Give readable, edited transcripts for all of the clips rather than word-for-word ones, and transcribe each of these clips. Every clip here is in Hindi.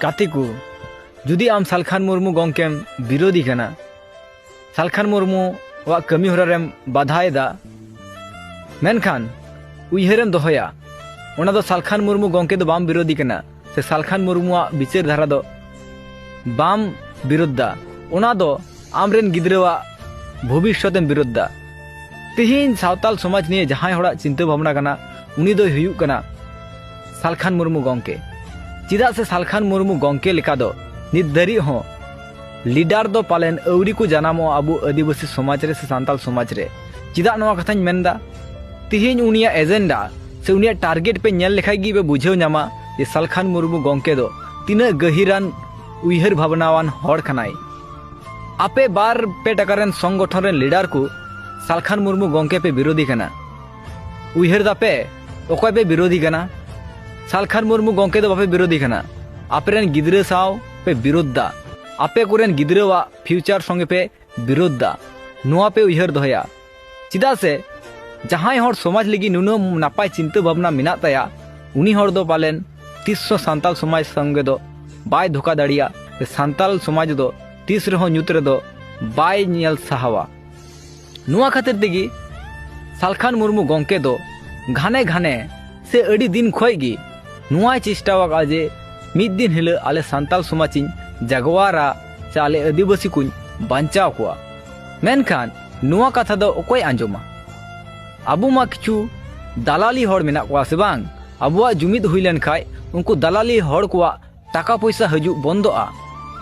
गाते को जुदी आम सालखान मुर्मू गंकेम विरोधी कना सालखान मुर्मू वा कमी होरारेम बाधाएदा मेनखान उयहरेम दोहया ओना दो सालखान मुर्मू गंके दो बाम विरोधी कना से सालखान मुर्मुआ विचार धारा दो बाम विरोधा ओना दो आमरेन गिद्रवा भविष्यतेम विरोधा तिहिन सावताल समाज निये जहां होड़ा चिंता भावना कना उनी दो हुयुग कना सालखान मुर्मू गंके चिदा से सालखान मुर्मू गंके लेका दो नित धरी हो लीडर दो पालेन अवरी को जानामो आबू आदिवासी समाज रे से सांताल समाज रे चिदा नवा कथाñ मेनदा तिहिन उनिया एजेंडा से उनिया टारगेट पे नेल लेखाय गी बे बुझेव नामा जे सालखान मुर्मू गंके दो तीना गहिरान उयहर भावनावान हर खनाय आपे बार पे टकारेन संगठन रेन लीडर को सालखान मुर्मू गंके पे विरोधी कना उयहर दापे ओकय पे विरोधी कना सालखान मुर्मू गंके दो बापे विरोधी कना आपेरेन गिद्रा साव पे विरोधा आपे कोरेन गिद्रावा फ्यूचर संगे पे विरोधा नोआ पे उयहर दोहया चिदा से जहां हर समाज लगी नुनो नापाय चिंता भावना मिना ताया उनी हर दो पालेन तीसो सांताल समाज संगे दो बाय धोखा दाड़िया सांताल समाज दो तीस रहो ᱧᱩᱛ ᱨᱮᱫᱚ बाय ᱧᱮᱞ ᱥᱟᱦᱟᱣᱟ नुआ खातिर तेगी सालखान मुर्मू गंके दो घाने घाने से अड़ी दिन खोय गी नुआ चेष्टावा जे मिद दिन हिल आले सांताल समाजिन जागवारा से आले आदिवासी कुñ बांचाव कोआ मेनखान नुआ कथा दो ओकोय आंजोमा आबू मा किछु दालाली हर मेना कोआ से बांग आबुआ जुमिद हुई लेन खाय उनको दालाली हर कोआ टाका पैसा हजू बंदोआ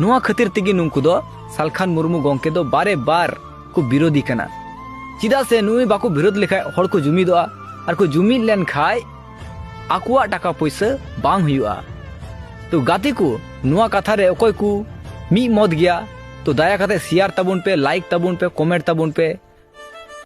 नुआ खातिर तेगी नुंकु दो सालखान मुर्मू गंके दो बारे बार को विरोधी कना चिदा से नुई बाको विरोध लेखाय हर को जुमिदोआ और को जुमिद लेन खाय आकुआ टाका पैसा बांग हुआ तो गाते को नुआ कथा रे ओकोय को मी मत गया तो दया कते शेयर ताबुन पे लाइक ताबुन पे कमेंट ताबुन पे